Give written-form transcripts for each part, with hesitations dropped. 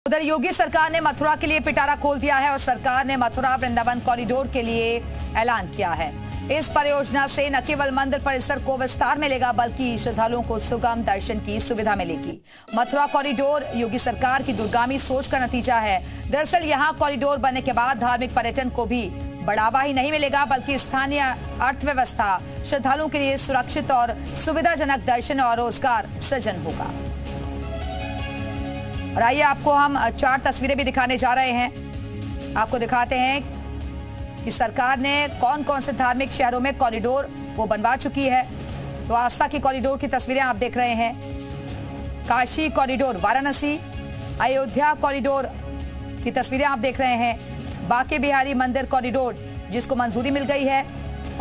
उधर योगी सरकार ने मथुरा के लिए पिटारा खोल दिया है और सरकार ने मथुरा वृंदावन कॉरिडोर के लिए ऐलान किया है। इस परियोजना से न केवल मंदिर परिसर को विस्तार मिलेगा बल्कि श्रद्धालुओं को सुगम दर्शन की सुविधा मिलेगी। मथुरा कॉरिडोर योगी सरकार की दूरगामी सोच का नतीजा है। दरअसल यहाँ कॉरिडोर बनने के बाद धार्मिक पर्यटन को भी बढ़ावा ही नहीं मिलेगा बल्कि स्थानीय अर्थव्यवस्था, श्रद्धालुओं के लिए सुरक्षित और सुविधाजनक दर्शन और रोजगार सृजन होगा। और आइए आपको हम 4 तस्वीरें भी दिखाने जा रहे हैं। आपको दिखाते हैं कि सरकार ने कौन कौन से धार्मिक शहरों में कॉरिडोर वो बनवा चुकी है। तो आस्था की कॉरिडोर की तस्वीरें आप देख रहे हैं। काशी कॉरिडोर वाराणसी, अयोध्या कॉरिडोर की तस्वीरें आप देख रहे हैं। बांके बिहारी मंदिर कॉरिडोर जिसको मंजूरी मिल गई है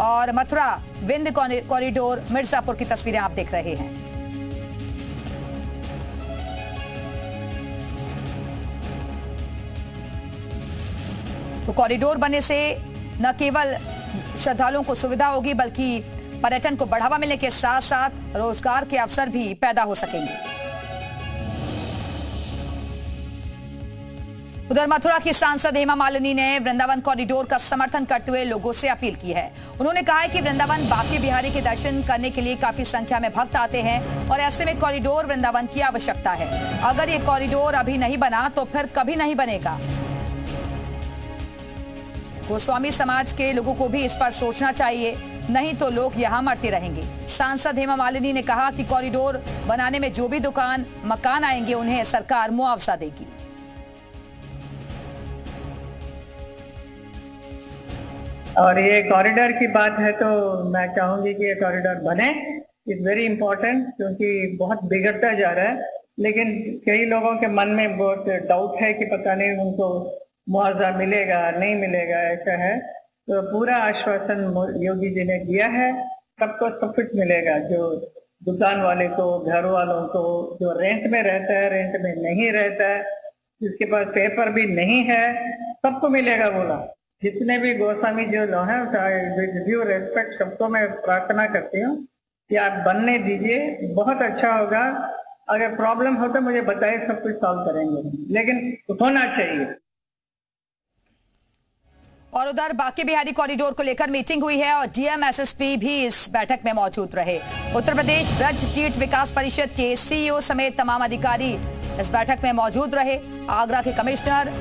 और मथुरा विंध्य कॉरिडोर मिर्जापुर की तस्वीरें आप देख रहे हैं। तो कॉरिडोर बनने से न केवल श्रद्धालुओं को सुविधा होगी बल्कि पर्यटन को बढ़ावा मिलने के साथ साथ रोजगार के अवसर भी पैदा हो सकेंगे। उधर मथुरा की सांसद हेमा मालिनी ने वृंदावन कॉरिडोर का समर्थन करते हुए लोगों से अपील की है। उन्होंने कहा है कि वृंदावन बांके बिहारी के दर्शन करने के लिए काफी संख्या में भक्त आते हैं और ऐसे में कॉरिडोर वृंदावन की आवश्यकता है। अगर ये कॉरिडोर अभी नहीं बना तो फिर कभी नहीं बनेगा। गोस्वामी समाज के लोगों को भी इस पर सोचना चाहिए, नहीं तो लोग यहाँ मरते रहेंगे। सांसद हेमा मालिनी ने कहा कि कॉरिडोर बनाने में जो भी दुकान मकान आएंगे उन्हें सरकार मुआवजा देगी। और ये कॉरिडोर की बात है तो मैं चाहूंगी कि ये कॉरिडोर बने। इट्स वेरी इंपॉर्टेंट क्योंकि बहुत बिगड़ता जा रहा है, लेकिन कई लोगों के मन में बहुत डाउट है कि पता नहीं उनको मुआवजा मिलेगा नहीं मिलेगा, ऐसा है। तो पूरा आश्वासन योगी जी ने दिया है, सबको सब कुछ मिलेगा। जो दुकान वाले को, घर वालों को, जो रेंट में रहता है, रेंट में नहीं रहता है, जिसके पास पेपर भी नहीं है, सबको मिलेगा बोला। जितने भी गोस्वामी जो लोग हैं, विद ड्यू रेस्पेक्ट सबको मैं प्रार्थना करती हूँ कि आप बनने दीजिए, बहुत अच्छा होगा। अगर प्रॉब्लम हो तो मुझे बताइए, सब कुछ सॉल्व करेंगे, लेकिन होना चाहिए। और उधर बांके बिहारी कॉरिडोर को लेकर मीटिंग हुई है और डीएम एसएसपी भी इस बैठक में मौजूद रहे। उत्तर प्रदेश ब्रज तीर्थ विकास परिषद के सीईओ समेत तमाम अधिकारी इस बैठक में मौजूद रहे। आगरा के कमिश्नर,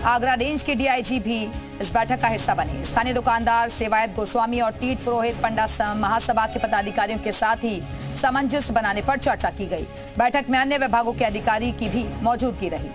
आगरा रेंज के डीआईजी भी इस बैठक का हिस्सा बने। स्थानीय दुकानदार, सेवायत गोस्वामी और तीर्थ पुरोहित पंडा महासभा के पदाधिकारियों के साथ ही सामंजस्य बनाने पर चर्चा की गई। बैठक में अन्य विभागों के अधिकारी की भी मौजूदगी रही।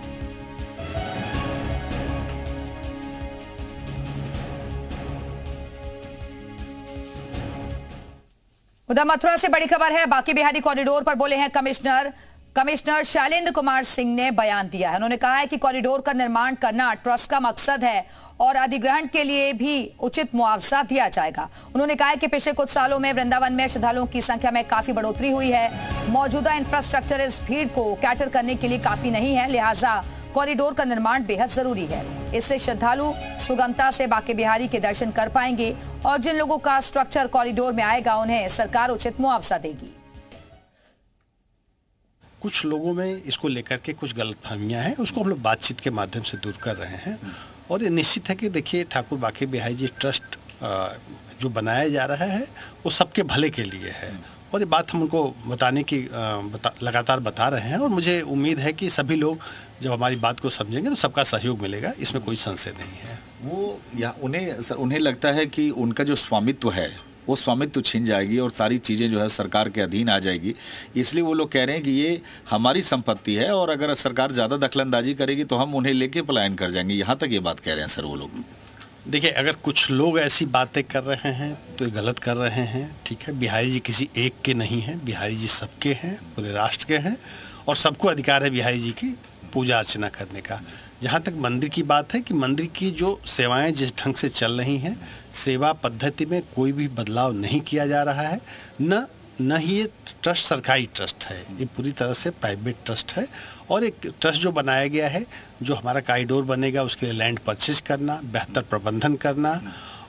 उधर मथुरा से बड़ी खबर है। बांके बिहारी कॉरिडोर पर बोले हैं कमिश्नर शैलेंद्र कुमार सिंह ने बयान दिया है। उन्होंने कहा है कि कॉरिडोर का निर्माण करना ट्रस्ट का मकसद है और अधिग्रहण के लिए भी उचित मुआवजा दिया जाएगा। उन्होंने कहा है कि पिछले कुछ सालों में वृंदावन में श्रद्धालुओं की संख्या में काफी बढ़ोतरी हुई है। मौजूदा इंफ्रास्ट्रक्चर इस भीड़ को कैटर करने के लिए काफी नहीं है, लिहाजा कॉरिडोर का निर्माण बेहद जरूरी है। इससे श्रद्धालु सुगमता से बांके बिहारी के दर्शन कर पाएंगे और जिन लोगों का स्ट्रक्चर कॉरिडोर में आएगा उन्हें सरकार उचित मुआवजा देगी। कुछ लोगों में इसको लेकर के कुछ गलतफहमियां हैं, उसको हम लोग बातचीत के माध्यम से दूर कर रहे हैं। और ये निश्चित है कि देखिए, ठाकुर बांके बिहारी जी ट्रस्ट जो बनाया जा रहा है वो सबके भले के लिए है और ये बात हम उनको बताने की लगातार बता रहे हैं। और मुझे उम्मीद है कि सभी लोग जब हमारी बात को समझेंगे तो सबका सहयोग मिलेगा, इसमें कोई संशय नहीं है। वो या उन्हें लगता है कि उनका जो स्वामित्व है वो स्वामित्व छीन जाएगी और सारी चीज़ें जो है सरकार के अधीन आ जाएगी। इसलिए वो लोग कह रहे हैं कि ये हमारी संपत्ति है और अगर सरकार ज़्यादा दखलंदाजी करेगी तो हम उन्हें लेके पलायन कर जाएंगे। यहाँ तक ये बात कह रहे हैं सर वो लोग। देखिए, अगर कुछ लोग ऐसी बातें कर रहे हैं तो ये गलत कर रहे हैं, ठीक है। बिहारी जी किसी एक के नहीं हैं, बिहारी जी सबके हैं, पूरे राष्ट्र के हैं और सबको अधिकार है बिहारी जी की पूजा अर्चना करने का। जहाँ तक मंदिर की बात है कि मंदिर की जो सेवाएं जिस ढंग से चल रही हैं, सेवा पद्धति में कोई भी बदलाव नहीं किया जा रहा है। न ही ये ट्रस्ट सरकारी ट्रस्ट है, ये पूरी तरह से प्राइवेट ट्रस्ट है। और एक ट्रस्ट जो बनाया गया है, जो हमारा कॉरिडोर बनेगा उसके लिए लैंड परचेज करना, बेहतर प्रबंधन करना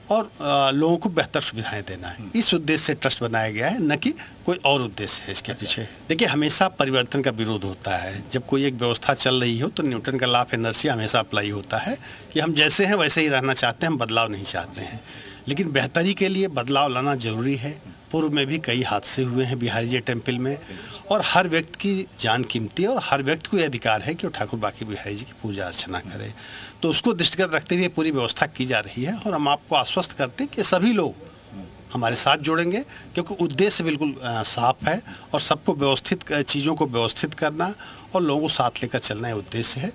और लोगों को बेहतर सुविधाएं देना है। इस उद्देश्य से ट्रस्ट बनाया गया है, न कि कोई और उद्देश्य है इसके पीछे। देखिए, हमेशा परिवर्तन का विरोध होता है। जब कोई एक व्यवस्था चल रही हो तो न्यूटन का लॉ ऑफ इनर्शिया हमेशा अप्लाई होता है कि हम जैसे हैं वैसे ही रहना चाहते हैं, हम बदलाव नहीं चाहते हैं। लेकिन बेहतरी के लिए बदलाव लाना जरूरी है। पूर्व में भी कई हादसे हुए हैं बिहारी जी टेम्पल में, और हर व्यक्ति की जान कीमती है और हर व्यक्ति को यह अधिकार है कि वो ठाकुर बांके बिहारी जी की पूजा अर्चना करे। तो उसको दृष्टिगत रखते हुए पूरी व्यवस्था की जा रही है, और हम आपको आश्वस्त करते हैं कि सभी लोग हमारे साथ जुड़ेंगे, क्योंकि उद्देश्य बिल्कुल साफ है और सबको व्यवस्थित, चीज़ों को व्यवस्थित करना और लोगों को साथ लेकर चलना ये उद्देश्य है।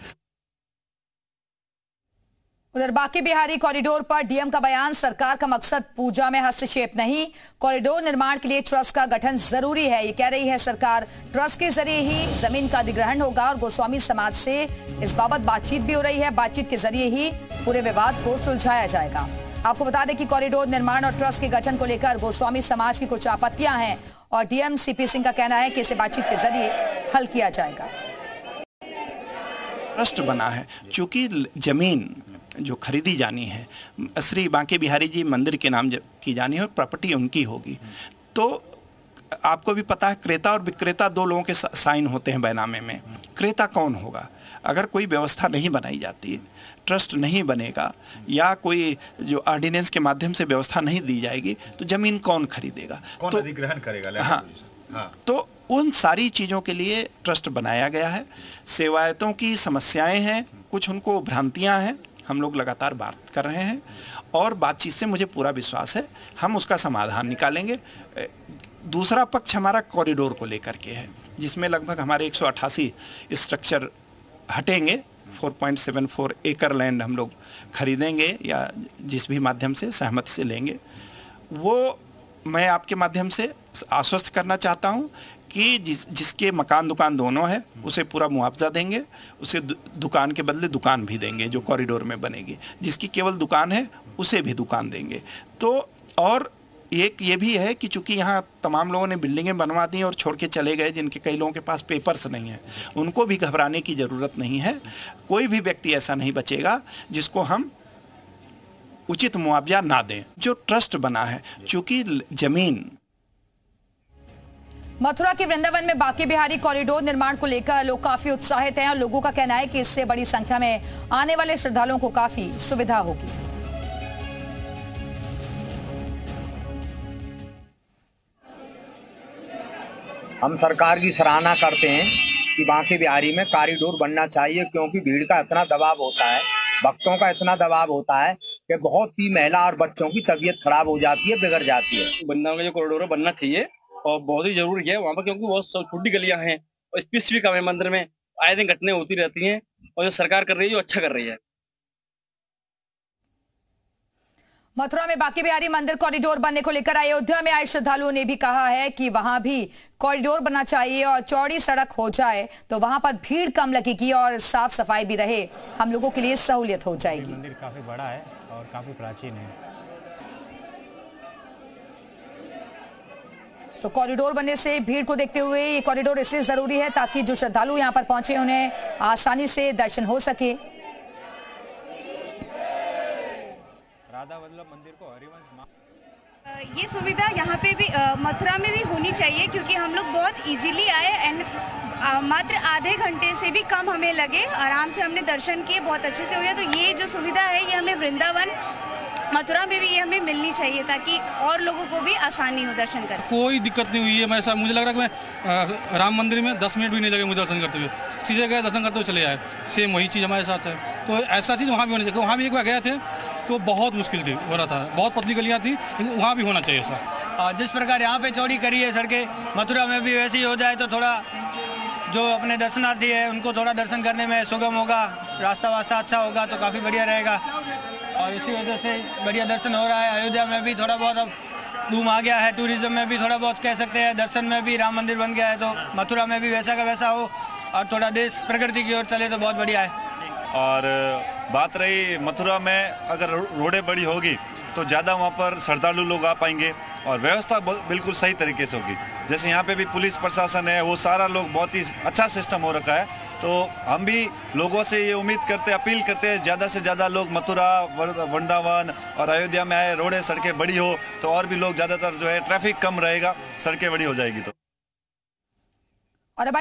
उधर बांके बिहारी कॉरिडोर पर डीएम का बयान, सरकार का मकसद पूजा में हस्तक्षेप नहीं, कॉरिडोर निर्माण के लिए ट्रस्ट का गठन जरूरी है, ये कह रही है सरकार। ट्रस्ट के जरिए ही जमीन का अधिग्रहण होगा और गोस्वामी समाज से इस बाबत बातचीत भी हो रही है। बातचीत के जरिए ही पूरे विवाद को सुलझाया जाएगा। आपको बता दें कि कॉरिडोर निर्माण और ट्रस्ट के गठन को लेकर गोस्वामी समाज की कुछ आपत्तियां हैं और डीएम सीपी सिंह का कहना है कि इसे बातचीत के जरिए हल किया जाएगा। ट्रस्ट बना है, चूंकि जमीन जो खरीदी जानी है श्री बांके बिहारी जी मंदिर के नाम की जानी है और प्रॉपर्टी उनकी होगी, तो आपको भी पता है क्रेता और विक्रेता दो लोगों के साइन होते हैं बैनामे में। क्रेता कौन होगा? अगर कोई व्यवस्था नहीं बनाई जाती, ट्रस्ट नहीं बनेगा या कोई जो ऑर्डिनेंस के माध्यम से व्यवस्था नहीं दी जाएगी तो जमीन कौन खरीदेगा, कौन तो अधिग्रहण करेगा? हाँ, तो उन सारी चीज़ों के लिए ट्रस्ट बनाया गया है। सेवायतों की समस्याएं हैं, कुछ उनको भ्रांतियां हैं, हम लोग लगातार बात कर रहे हैं और बातचीत से मुझे पूरा विश्वास है हम उसका समाधान निकालेंगे। दूसरा पक्ष हमारा कॉरिडोर को लेकर के है, जिसमें लगभग हमारे 188 स्ट्रक्चर हटेंगे। 4.74 एकड़ लैंड हम लोग खरीदेंगे या जिस भी माध्यम से सहमति से लेंगे। वो मैं आपके माध्यम से आश्वस्त करना चाहता हूँ कि जिसके मकान दुकान दोनों है उसे पूरा मुआवजा देंगे, उसे दुकान के बदले दुकान भी देंगे जो कॉरिडोर में बनेगी। जिसकी केवल दुकान है उसे भी दुकान देंगे। तो और एक ये भी है कि चूंकि यहाँ तमाम लोगों ने बिल्डिंगें बनवा दी और छोड़ के चले गए, जिनके कई लोगों के पास पेपर्स नहीं है, उनको भी घबराने की ज़रूरत नहीं है। कोई भी व्यक्ति ऐसा नहीं बचेगा जिसको हम उचित मुआवजा ना दें। जो ट्रस्ट बना है, चूंकि जमीन मथुरा के वृंदावन में बांके बिहारी कॉरिडोर निर्माण को लेकर लोग काफी उत्साहित हैं और लोगों का कहना है कि इससे बड़ी संख्या में आने वाले श्रद्धालुओं को काफी सुविधा होगी। हम सरकार की सराहना करते हैं कि बांके बिहारी में कॉरिडोर बनना चाहिए, क्योंकि भीड़ का इतना दबाव होता है, भक्तों का इतना दबाव होता है कि बहुत सी महिला और बच्चों की तबीयत खराब हो जाती है, बिगड़ जाती है। वृंदावन का जो कॉरिडोर बनना चाहिए और बहुत ही जरूरी है वहाँ पर, क्योंकि बहुत छोटी गलियां हैं और स्पेस भी कम है मंदिर में, आए दिन घटनाएं होती रहती हैं और जो सरकार कर रही है जो अच्छा कर रही है। मथुरा में बांके बिहारी मंदिर कॉरिडोर बनने को लेकर अयोध्या में आए श्रद्धालुओं ने भी कहा है कि वहां भी कॉरिडोर बनना चाहिए और चौड़ी सड़क हो जाए तो वहां पर भीड़ कम लगेगी और साफ सफाई भी रहे, हम लोगों के लिए सहूलियत हो जाएगी। मंदिर काफी बड़ा है और काफी प्राचीन है, तो कॉरिडोर बनने से भीड़ को देखते हुए ये कॉरिडोर इसलिए जरूरी है ताकि जो श्रद्धालु यहां पर पहुंचे उन्हें आसानी से दर्शन हो सके। राधा वल्लभ मंदिर को हरिवंश ये सुविधा यहाँ पे भी मथुरा में भी होनी चाहिए, क्योंकि हम लोग बहुत इजीली आए एंड मात्र आधे घंटे से भी कम हमें लगे, आराम से हमने दर्शन किए, बहुत अच्छे से हो गया। तो ये जो सुविधा है ये हमें वृंदावन मथुरा में भी ये हमें मिलनी चाहिए ताकि और लोगों को भी आसानी हो दर्शन करने। कोई दिक्कत नहीं हुई है। मैं ऐसा मुझे लग रहा है कि मैं राम मंदिर में 10 मिनट भी नहीं लगे मुझे दर्शन करते हुए, सीधे गए दर्शन करते हुए चले आए। सेम वही चीज़ हमारे साथ है, तो ऐसा चीज़ वहाँ भी होनी चाहिए। वहाँ भी एक बार गए थे तो बहुत मुश्किल थी, हो रहा था, बहुत पतली गलियाँ थी, लेकिन वहाँ भी होना चाहिए ऐसा। जिस प्रकार यहाँ पे चौड़ी करी है सड़कें, मथुरा में भी वैसे ही हो जाए तो थोड़ा जो अपने दर्शनार्थी है उनको थोड़ा दर्शन करने में सुगम होगा, रास्ता वास्ता अच्छा होगा तो काफ़ी बढ़िया रहेगा और इसी वजह से बढ़िया दर्शन हो रहा है। अयोध्या में भी थोड़ा बहुत अब बूम आ गया है, टूरिज्म में भी थोड़ा बहुत कह सकते हैं, दर्शन में भी राम मंदिर बन गया है, तो मथुरा में भी वैसा का वैसा हो और थोड़ा देश प्रकृति की ओर चले तो बहुत बढ़िया है। और बात रही मथुरा में, अगर रोडें बड़ी होगी तो ज़्यादा वहाँ पर श्रद्धालु लोग आ पाएंगे और व्यवस्था बिल्कुल सही तरीके से होगी। जैसे यहाँ पे भी पुलिस प्रशासन है, वो सारा लोग बहुत ही अच्छा सिस्टम हो रखा है। तो हम भी लोगों से ये उम्मीद करते, अपील करते हैं ज़्यादा से ज़्यादा लोग मथुरा, वृंदावन और अयोध्या में आए, रोडें सड़कें बड़ी हो तो और भी लोग ज़्यादातर जो है ट्रैफिक कम रहेगा, सड़कें बड़ी हो जाएगी तो। और अब